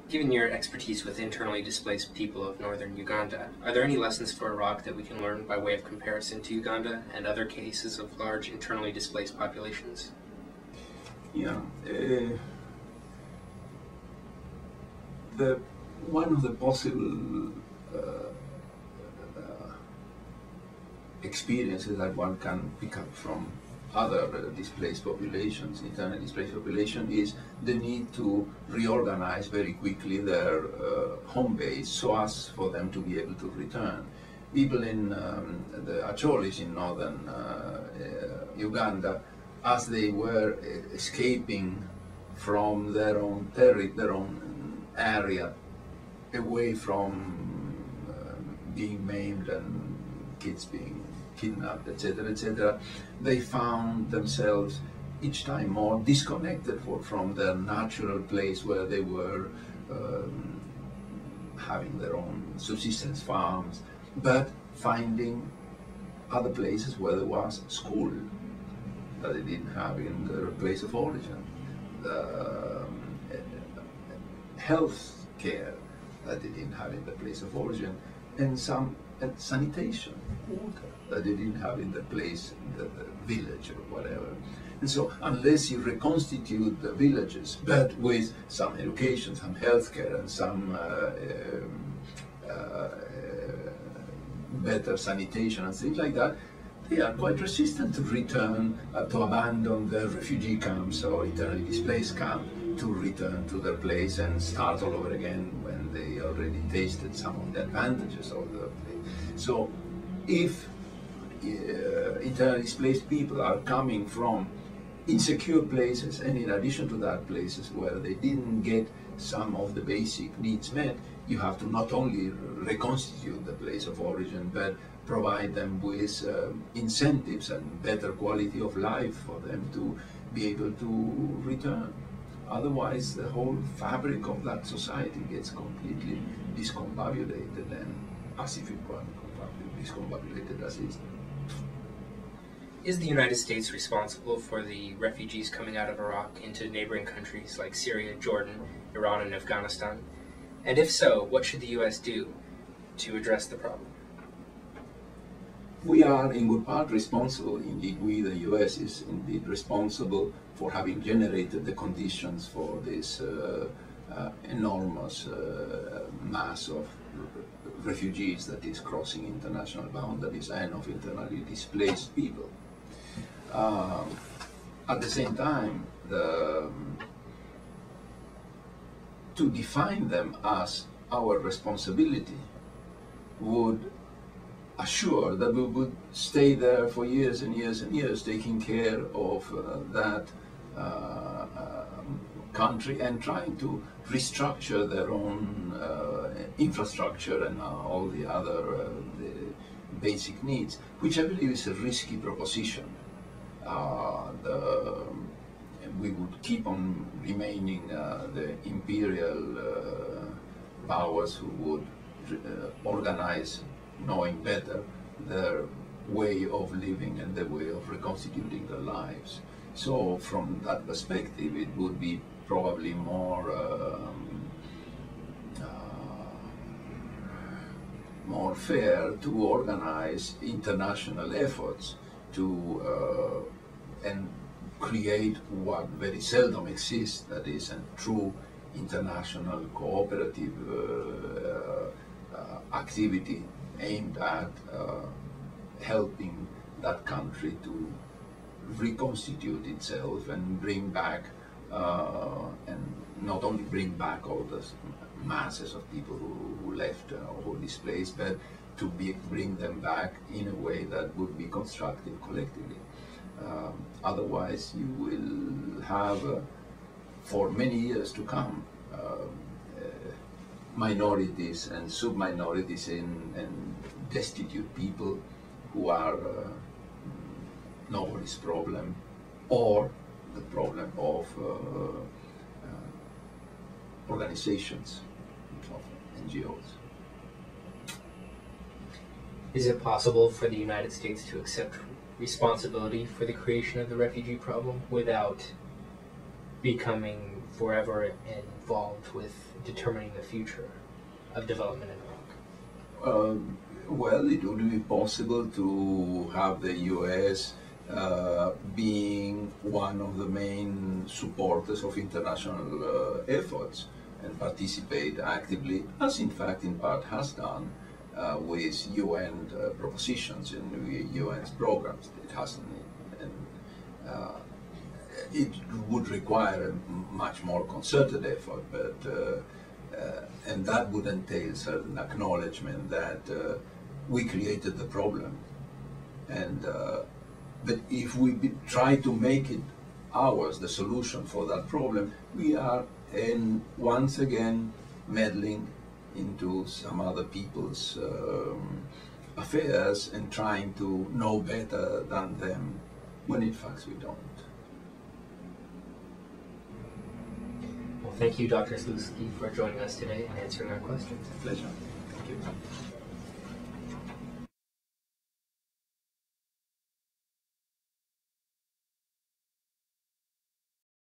Given your expertise with internally displaced people of northern Uganda, are there any lessons for Iraq that we can learn by way of comparison to Uganda and other cases of large internally displaced populations? Yeah. One of the possible experiences that one can pick up from other displaced populations, internally displaced population, is the need to reorganize very quickly their home base so as for them to be able to return. People in the Acholis in northern Uganda, as they were escaping from their own area, away from being maimed and kids being kidnapped, etc., they found themselves each time more disconnected from their natural place where they were having their own subsistence farms, but finding other places where there was school that they didn't have in their place of origin, health care that they didn't have in the place of origin, and sanitation, water that they didn't have in the place, the village or whatever. And so unless you reconstitute the villages, but with some education, some healthcare, and some better sanitation and things like that, they are quite resistant to return, to abandon their refugee camps or internally displaced camp, to return to their place and start all over again when they already tasted some of the advantages of the place. So if internally displaced people are coming from insecure places, and in addition to that, places where they didn't get some of the basic needs met, you have to not only reconstitute the place of origin, but provide them with incentives and better quality of life for them to be able to return. Otherwise, the whole fabric of that society gets completely discombobulated, and as if it were discombobulated as is. Is the United States responsible for the refugees coming out of Iraq into neighboring countries like Syria, Jordan, Iran, and Afghanistan? And if so, what should the U.S. do to address the problem? We are in good part responsible. Indeed, we, the U.S., is indeed responsible for having generated the conditions for this enormous mass of refugees that is crossing international boundaries and of internally displaced people. At the same time, to define them as our responsibility would assure that we would stay there for years and years and years, taking care of that country and trying to restructure their own infrastructure and all the other the basic needs, which I believe is a risky proposition. We would keep on remaining the imperial powers who would organize, knowing better, their way of living and the way of reconstituting their lives. So from that perspective, it would be probably more fair to organize international efforts to and create what very seldom exists, that is a true international cooperative activity aimed at helping that country to reconstitute itself and bring back, and not only bring back all the masses of people who left or who were displaced, but to bring them back in a way that would be constructive collectively. Otherwise, you will have, for many years to come, minorities and sub-minorities and destitute people who are nobody's problem, or the problem of organizations, of NGOs. Is it possible for the United States to accept responsibility for the creation of the refugee problem without becoming forever involved with determining the future of development in Iraq? Well, it would be possible to have the U.S. Being one of the main supporters of international efforts and participate actively, as in fact in part has done, with UN propositions and UN's programs. It hasn't, and it would require a much more concerted effort, but and that would entail certain acknowledgement that we created the problem, and but if we try to make it ours, the solution for that problem, we are once again meddling into some other people's affairs and trying to know better than them, when in fact we don't. Well, thank you, Dr. Slutsky, for joining us today and answering our questions. Pleasure. Thank you.